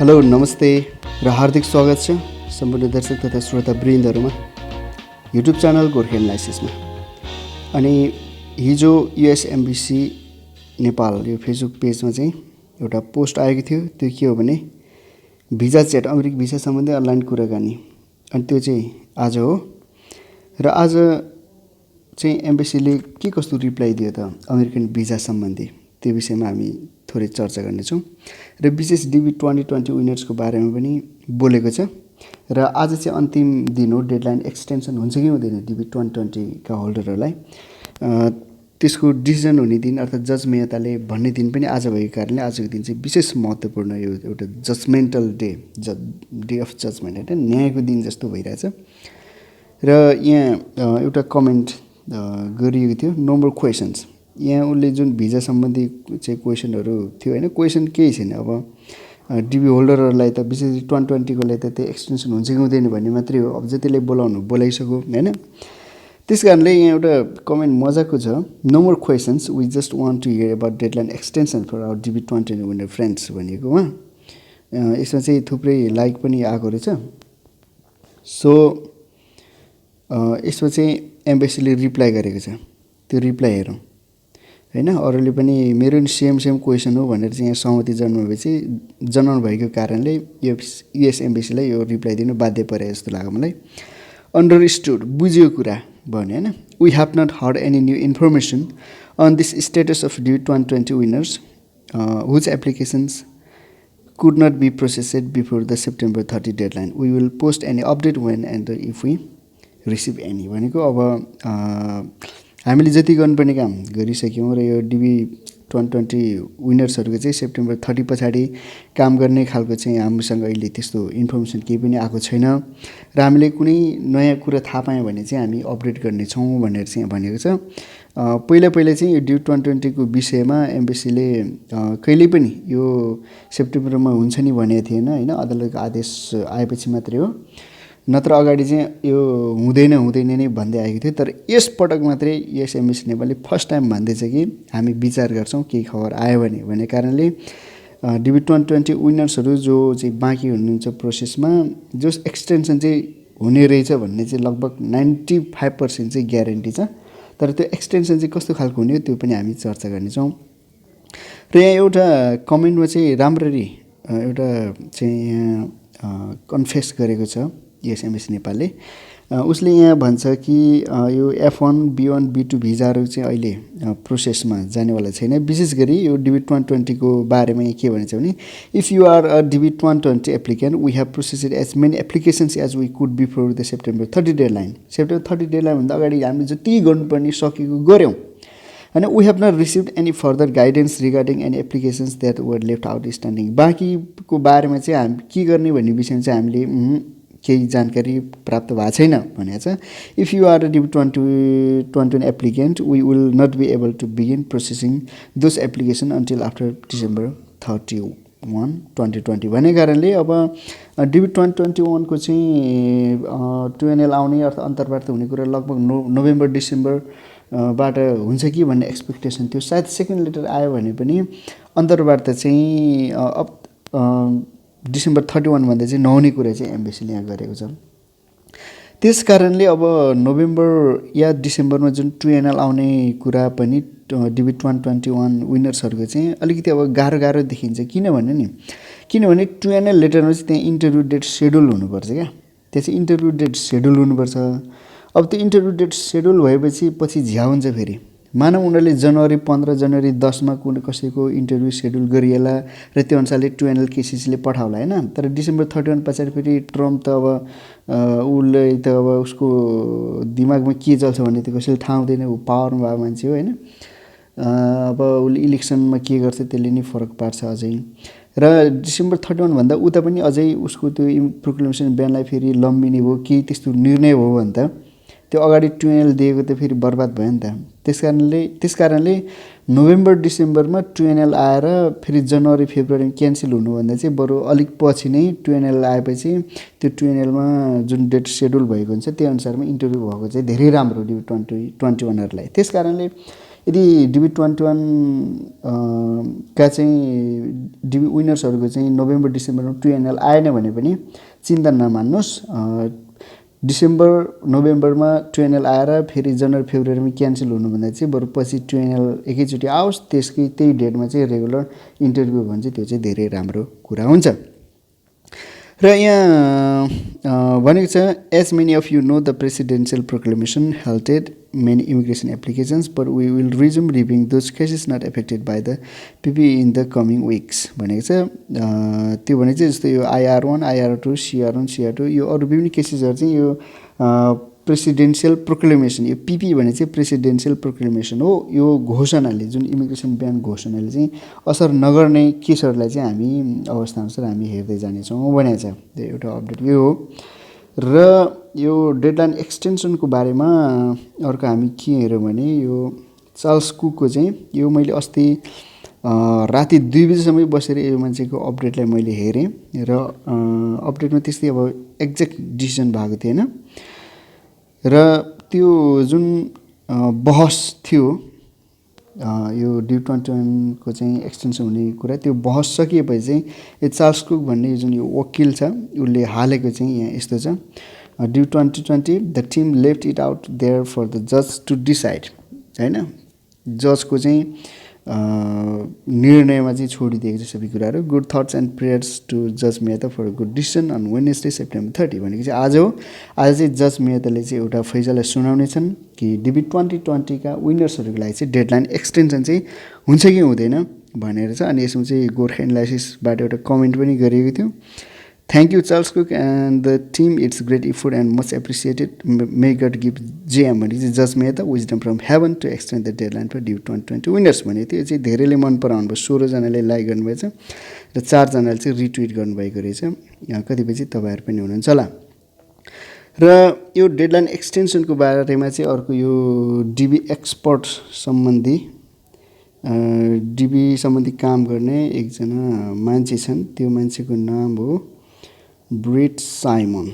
Hello नमस्ते र हार्दिक स्वागत छ सम्पूर्ण दर्शक तथा श्रोता वृन्दहरुमा युट्युब च्यानल गोर्खा एनालाइसिसमा। अनि हिजो युएस एम्बेसी नेपाल यो फेसबुक पेजमा चाहिँ एउटा पोस्ट आएको थियो। त्यो के हो भने भिजा च्याट अमेरिकी भिसा सम्बन्धी अनलाइन कुराकानी। अनि त्यो चाहिँ आज हो र आज चाहिँ एम्बेसीले के कस्तो रिप्लाई दियो त अमेरिकन भिजा सम्बन्धी, त्यो विषयमा हामी थोरै चर्चा गर्नेछौँ र विशेष डिबी 2020 विनर्सको बारेमा पनि बोलेको छ। र आज चाहिँ अन्तिम दिन हो, डेडलाइन एक्सटेन्सन हुन्छ कि हुँदैन डिबी 2020 का होल्डरहरूलाई, त्यसको डिसिजन हुने दिन अर्थात् जज मेहताले भन्ने दिन पनि आज भएको कारणले आजको दिन चाहिँ विशेष महत्त्वपूर्ण, यो एउटा जजमेन्टल डे अफ जजमेन्ट होइन, न्यायको दिन जस्तो भइरहेछ। र यहाँ एउटा कमेन्ट गरिएको थियो, नो मोर क्वेसन्स। यहाँ उसले जुन भिजा सम्बन्धी चाहिँ क्वेसनहरू थियो होइन, क्वेसन केही छैन। अब डिबी होल्डरहरूलाई त विशेष 2020 कोलाई त त्यो एक्सटेन्सन हुन्छ कि हुँदैन भन्ने मात्रै हो। अब जतिले बोलाउनु बोलाइसक्यो होइन। त्यस कारणले यहाँ एउटा कमेन्ट मजाको छ, no more questions, we just want to hear about deadline extension for our DB 2020 winner friends भनेको उहाँ। यसमा चाहिँ थुप्रै लाइक पनि आएको रहेछ। सो यसमा चाहिँ एम्बेसीले रिप्लाई गरेको छ, त्यो रिप्लाई हेरौँ होइन। अरूले पनि मेरो नि सेम क्वेसन हो भनेर चाहिँ यहाँ सहमति जनाउनु भएको कारणले यो युएस एम्बेसीलाई यो रिप्लाई दिनु बाध्य परे जस्तो लाग्यो मलाई। अन्डरस्टुड, बुझ्यो कुरा भन्यो होइन। We have not heard any new information on this status of DB 2020 winners whose applications could not be processed before the September 30 deadline. We will post any update when and if we receive any. भनेको अब हामीले जति गर्नुपर्ने काम गरिसक्यौँ र यो DB 2020 विनर्सहरूको चाहिँ September 30 पछाडि काम गर्ने खालको चाहिँ हामीसँग अहिले त्यस्तो इन्फर्मेसन केही पनि आएको छैन र हामीले कुनै नयाँ कुरा थाहा पायौँ भने चाहिँ हामी अपडेट गर्नेछौँ भनेर चाहिँ भनेको छ। पहिला चाहिँ यो डिबी 2020 को विषयमा एम्बेसीले कहिल्यै पनि यो सेप्टेम्बरमा हुन्छ नि भनेको थिएन होइन, अदालतको आदेश आएपछि मात्रै हो, नत्र अगाडि चाहिँ यो हुँदैन नै भन्दै आएको थियो। तर यस पटक मात्रै यस एम्बेसी नेपालले फर्स्ट टाइम भन्दैछ कि हामी विचार गर्छौँ केही खबर आयो भने भन्ने कारणले डिबी 2020 विनर्सहरू जो चाहिँ बाँकी हुनुहुन्छ प्रोसेसमा, जो एक्सटेन्सन चाहिँ हुने रहेछ भन्ने चाहिँ लगभग 95% चाहिँ ग्यारेन्टी छ। तर त्यो एक्सटेन्सन चाहिँ कस्तो खालको हुने हो त्यो पनि हामी चर्चा गर्नेछौँ। र यहाँ एउटा कमेन्टमा चाहिँ राम्ररी एउटा चाहिँ यहाँ कन्फेस गरेको छ यस एम्बेसी नेपालले। उसले यहाँ भन्छ कि यो F1, B1, B2 भिजाहरू चाहिँ अहिले प्रोसेसमा जानेवाला छैन। विशेष गरी यो डिबी 2020 को बारेमा यहाँ के भन्छ भने, if you are a DB 2020 applicant we have processed as many applications as we could before the September 30 deadline. सेप्टेम्बर 30 डेडलाइनभन्दा अगाडि हामीले जति गर्नुपर्ने सकेको गऱ्यौँ होइन। We have not received any further guidance regarding any applications that were left out standing. बाँकीको बारेमा चाहिँ हामी के गर्ने भन्ने विषयमा चाहिँ हामीले केही जानकारी प्राप्त भएको छैन भनेको छ। If you are a DB 2021 applicant we will not be able to begin processing those application until after December 31, 2020 भन्ने कारणले अब डिबी 2021 को चाहिँ 2NL आउने अर्थात् अन्तर्वार्ता हुने कुरा लगभग नोभेम्बर डिसेम्बर बाट हुन्छ कि भन्ने एक्सपेक्टेसन थियो। सायद सेकेन्ड लेटर आयो भने पनि अन्तर्वार्ता चाहिँ अब डिसेम्बर 31 भन्दा चाहिँ नहुने कुरा चाहिँ एम्बेसीले यहाँ गरेको छ। त्यस कारणले अब नोभेम्बर या डिसेम्बरमा जुन 2NL आउने कुरा पनि डिबी 2021 विनर्सहरूको चाहिँ अलिकति अब गाह्रो देखिन्छ। किनभने 2NL लेटरमा चाहिँ त्यहाँ इन्टरभ्यू डेट सेड्युल हुनुपर्छ क्या, त्यहाँ चाहिँ इन्टरभ्यू डेट सेड्युल हुनुपर्छ। अब त्यो इन्टरभ्यू डेट सेड्युल भएपछि पछि झ्या हुन्छ फेरि। मानव उनीहरूले जनवरी 15, जनवरी 10 मा कसैको इन्टरभ्यू सेड्युल गरिएला र त्यो अनुसारले 2NL केसीसीले पठाउला होइन। तर डिसेम्बर 31 पछाडि फेरि ट्रम्प त अब उसले त अब उसको दिमागमा के चल्छ भन्ने त कसैले थाहा हुँदैन, ऊ पावरमा भएको मान्छे हो होइन। अब उसले इलेक्सनमा के गर्छ त्यसले नि फरक पार्छ अझै। र डिसेम्बर 31 भन्दा उता पनि अझै उसको त्यो प्रोक्लेमेसन बिहानलाई फेरि लम्बिने भयो, केही त्यस्तो निर्णय भयो भने त त्यो अगाडि 2NL दिएको त फेरि बर्बाद भयो नि त। त्यस कारणले नोभेम्बर डिसेम्बरमा 2NL आएर फेरि जनवरी फेब्रुअरीमा क्यान्सल हुनुभन्दा चाहिँ बरु अलिक पछि नै 2NL आएपछि त्यो 2NLमा जुन डेट सेड्युल भएको हुन्छ त्यही अनुसारमा इन्टरभ्यू भएको चाहिँ धेरै राम्रो डिबी 2021हरूलाई। त्यस कारणले यदि DB21 का चाहिँ DB विनर्सहरूको चाहिँ नोभेम्बर डिसेम्बरमा 2NL आएन भने पनि चिन्ता नमान्नुहोस्। डिसेम्बर नोभेम्बरमा 2NL आएर फेरि जनवरी फेब्रुअरीमा क्यान्सल हुनुभन्दा चाहिँ बरु पछि 2NL एकैचोटि आओस्, त्यही डेटमा चाहिँ रेगुलर इन्टरभ्यू भन्छ, त्यो चाहिँ धेरै राम्रो कुरा हुन्छ। र यहाँ भनेको छ, as many of you know the presidential proclamation halted many immigration applications but we will resume reviewing those cases not affected by the PP in the coming weeks भनेको छ। त्यो भने चाहिँ जस्तो यो IR1, IR2, CR1, CR2 यो अरू विभिन्न केसेसहरू चाहिँ यो प्रेसिडेन्सियल प्रोक्लेमेसन, यो पिपी भने चाहिँ प्रेसिडेन्सियल प्रोक्लेमेसन हो। यो घोषणाले, जुन इमिग्रेसन ब्यान घोषणाले चाहिँ असर नगर्ने केसहरूलाई चाहिँ हामी अवस्थाअनुसार हामी हेर्दै जानेछौँ भनेको छ। त्यो एउटा अपडेट यो हो। र यो डेडलाइन एक्सटेन्सनको बारेमा अर्को हामी के हेऱ्यौँ भने यो चार्ल्स कुकको चाहिँ यो मैले अस्ति राति 2 बजीसम्म बसेर यो मान्छेको अपडेटलाई मैले हेरेँ र अपडेटमा त्यस्तै अब एक्ज्याक्ट डिसिजन भएको थिएन। र त्यो जुन बहस थियो यो DB21 को चाहिँ एक्सटेन्सन हुने कुरा, त्यो बहस सकिएपछि चाहिँ यो चार्ल्स कुक भन्ने जुन यो वकिल छ उसले हालेको चाहिँ यहाँ यस्तो छ, DB2020 the team left it out there for the जज टु डिसाइड, होइन, जजको चाहिँ निर्णयमा चाहिँ छोडिदिएको छ सबै कुराहरू। Good thoughts and prayers to जज Mehta for good decision on Wednesday September 30 भनेको चाहिँ आज हो। आज चाहिँ जज मेहताले चाहिँ एउटा फैसला सुनाउनेछन् कि DB2020 का विनर्सहरूको लागि चाहिँ डेडलाइन एक्सटेन्सन चाहिँ हुन्छ कि हुँदैन भनेर छ। अनि यसमा चाहिँ गोर्खा एनालाइसिसबाट एउटा कमेन्ट पनि गरिएको थियो, thank you Charles Cook and the team, it's great effort and much appreciated, may God give JM भने चाहिँ जज Mehta wisdom from heaven to extend the deadline for DB2020 winners भने त्यो चाहिँ धेरैले मन पराउनु भयो। 16 जनाले लाइक गर्नुभएछ र 4 जनाले चाहिँ रिट्विट गर्नुभएको रहेछ। यहाँ कतिपय चाहिँ तपाईँहरू पनि हुनुहुन्छ होला। र यो डेडलाइन एक्सटेन्सनको बारेमा चाहिँ अर्को यो DB एक्सपर्ट सम्बन्धी DB सम्बन्धी काम गर्ने एकजना मान्छे छन्, त्यो मान्छेको नाम हो ब्रेट साइमन।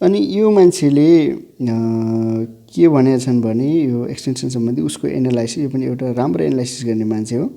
अनि यो मान्छेले के भनेका छन् भने यो एक्सटेन्सन सम्बन्धी उसको एनालाइसिस, यो पनि एउटा राम्रो एनालाइसिस गर्ने मान्छे हो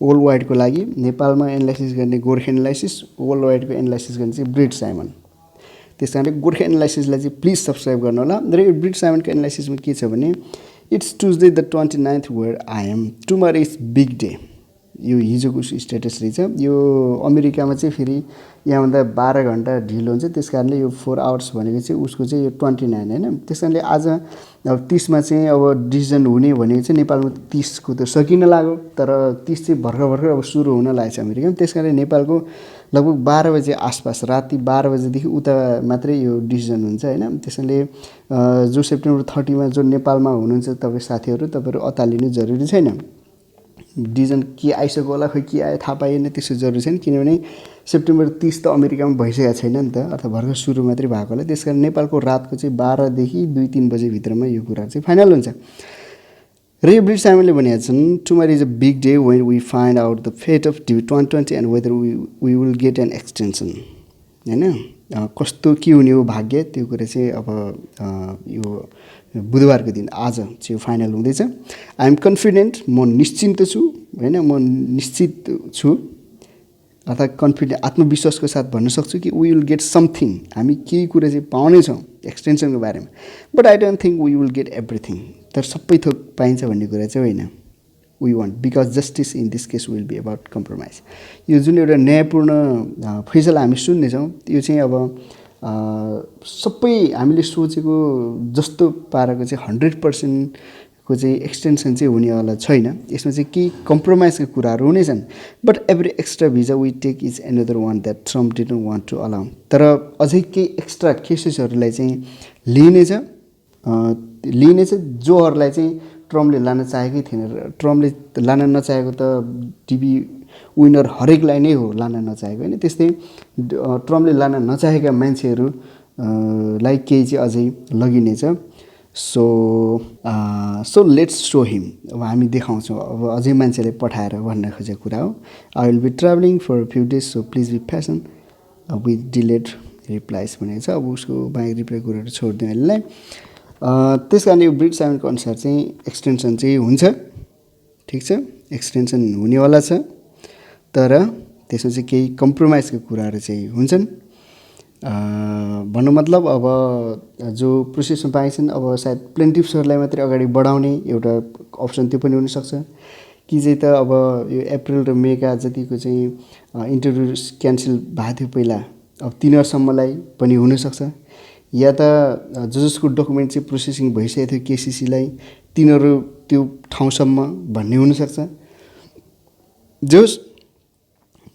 वर्ल्ड वाइडको लागि। नेपालमा एनालाइसिस गर्ने गोर्खा एनालाइसिस, वर्ल्ड वाइडको एनालाइसिस गर्ने चाहिँ ब्रेट साइमन। त्यस कारणले गोर्खा एनालाइसिसलाई चाहिँ प्लिज सब्सक्राइब गर्नु होला। र यो ब्रेट साइमनको एनालाइसिसमा के छ भने it's Tuesday the 29th where I am, tomorrow is big day. यो हिजोको स्टेटस रहेछ। यो अमेरिकामा चाहिँ फेरि यहाँभन्दा 12 घन्टा ढिलो हुन्छ, त्यस कारणले यो 4 आवर्स भनेको चाहिँ उसको चाहिँ यो 29 होइन। त्यस कारणले आज अब 30 मा चाहिँ अब डिसिजन हुने भनेको चाहिँ नेपालमा 30 को त सकिन लाग्यो, तर 30 चाहिँ भर्खर अब सुरु हुन लागेको छ अमेरिकामा। त्यस कारणले नेपालको लगभग 12 बजे आसपास, राति 12 बजेदेखि उता मात्रै यो डिसिजन हुन्छ, होइन। त्यस कारणले जो सेप्टेम्बर 30 मा जो नेपालमा हुनुहुन्छ तपाईँ साथीहरू, तपाईँहरू अतालिनु जरुरी छैन। डिसिजन के आइसक्यो होला, खोइ के आयो थाहा पाइएन, त्यसो जरुरी छैन, किनभने सेप्टेम्बर 30 त अमेरिकामा भइसकेको छैन नि त, अर्थात् भर्खर सुरु मात्रै भएको होला। त्यस कारण नेपालको रातको चाहिँ 12 देखि 2-3 बजे भित्रमा यो कुरा चाहिँ फाइनल हुन्छ। र यो ब्रेट साइमनले भनेका छन् tomorrow is a big day when we find out the fate of DB2020 and whether we will get an extension, होइन। कस्तो के हुने हो भाग्य, त्यो कुरा चाहिँ अब यो बुधबारको दिन आज चाहिँ फाइनल हुँदैछ। आई एम कन्फिडेन्ट, म निश्चिन्त छु, होइन, म निश्चित छु, अर्थात् कन्फिडेन्ट आत्मविश्वासको साथ भन्न सक्छु कि वी विल गेट समथिङ, हामी केही कुरा चाहिँ पाउनेछौँ एक्सटेन्सनको बारेमा। But I don't think we will get everything, तर सबै थोक पाइन्छ भन्ने कुरा चाहिँ होइन। We want because justice in this case will be about compromise. यो जुन एउटा न्यायपूर्ण फैसला हामी सुन्नेछौँ यो चाहिँ अब सबै हामीले सोचेको जस्तो पाराको चाहिँ 100% को चाहिँ एक्सटेन्सन चाहिँ हुनेवाला छैन। यसमा चाहिँ केही कम्प्रोमाइजका कुराहरू हुनेछन्। But every extra visa we take is another one that Trump didn't want to allow. तर अझै केही एक्स्ट्रा केसेसहरूलाई चाहिँ लिनेछ जोहरूलाई चाहिँ ट्रम्पले लान चाहेकै थिएन। ट्रम्पले लान नचाहेको त DB विनर हरेकलाई नै हो लान नचाहेको, होइन। त्यस्तै ट्रम्पले लान नचाहेका मान्छेहरू लाई केही चाहिँ अझै लगिनेछ। सो लेट्स सो हिम, अब हामी देखाउँछौँ, अब अझै मान्छेले पठाएर भन्न खोजेको कुरा हो। I will be travelling for few days, so please be patient with delayed replies भनेको छ। अब उसको बाँकी रिप्लाई कुराहरू छोडिदिउँ यसलाई। त्यस कारण यो ब्रिड साइमनको अनुसार चाहिँ एक्सटेन्सन चाहिँ हुन्छ, ठिक छ, एक्सटेन्सन हुनेवाला छ। तर त्यसमा चाहिँ केही कम्प्रोमाइजको कुराहरू चाहिँ हुन्छन्। भन्नु मतलब अब जो प्रोसेसमा पाइन्छन्, अब सायद प्लेन्टिफ्सहरूलाई मात्रै अगाडि बढाउने एउटा अप्सन त्यो पनि हुनसक्छ कि चाहिँ त अब यो अप्रिल र मेका जतिको चाहिँ इन्टरभ्यू क्यान्सल भएको थियो पहिला, अब तिनीहरूसम्मलाई पनि हुनसक्छ। या त जसको डकुमेन्ट चाहिँ प्रोसेसिङ भइसकेको थियो केसिसीलाई, तिनीहरू त्यो ठाउँसम्म भन्ने हुनसक्छ। जोस्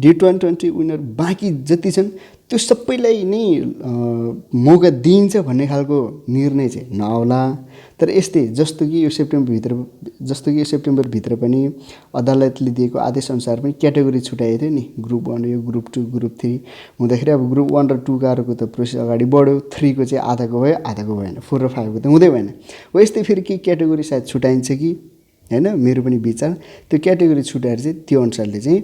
D2020 विनर बाँकी जति छन् त्यो सबैलाई नै मौका दिइन्छ भन्ने खालको निर्णय चाहिँ नआउला। तर यस्तै जस्तो कि यो सेप्टेम्बरभित्र पनि अदालतले दिएको आदेशअनुसार पनि क्याटेगोरी छुट्याएको थियो नि, ग्रुप 1 यो ग्रुप 2 ग्रुप 3 हुँदाखेरि अब ग्रुप 1 र 2 काहरूको त प्रोसेस अगाडि बढ्यो, 3 को चाहिँ आधाको भयो, आधाको भएन, 4 र 5 को त हुँदै भएन। हो यस्तै फेरि के क्याटेगोरी सायद छुट्याइन्छ कि हैन, मेरो पनि विचार त्यो क्याटेगोरी छुट्याएर चाहिँ त्यो अनुसारले चाहिँ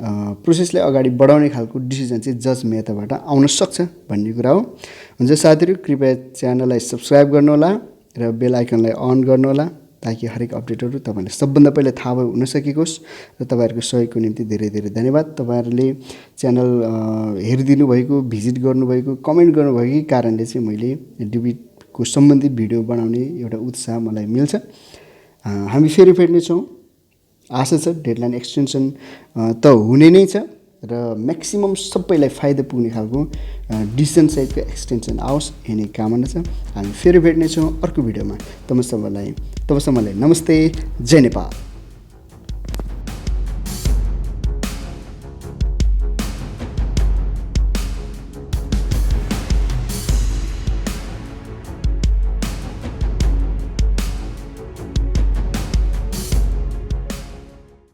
प्रोसेसलाई अगाडि बढाउने खालको डिसिजन चाहिँ जज मेहताबाट आउन सक्छ भन्ने कुरा हो। हुन्छ साथीहरू, कृपया च्यानललाई सब्सक्राइब गर्नुहोला र बेल आइकनलाई अन गर्नुहोला ताकि हरेक अपडेटहरू तपाईँलाई सबभन्दा पहिले थाहा हुन सकेको होस्। र तपाईँहरूको सहयोगको निम्ति धेरै धेरै धन्यवाद। तपाईँहरूले च्यानल हेरिदिनु भएको, भिजिट गर्नुभएको, कमेन्ट गर्नुभएकै कारणले चाहिँ मैले डिबिटको सम्बन्धित भिडियो बनाउने एउटा उत्साह मलाई मिल्छ। हामी फेरि भेट्नेछौँ, आशा छ। डेडलाइन एक्सटेन्सन त हुने नै छ र म्याक्सिमम सबैलाई फाइदा पुग्ने खालको डिसिजन सहितको एक्सटेन्सन आओस् भन्ने कामना छ। हामी फेरि भेट्नेछौँ अर्को भिडियोमा। तबसम्मलाई नमस्ते, जय नेपाल।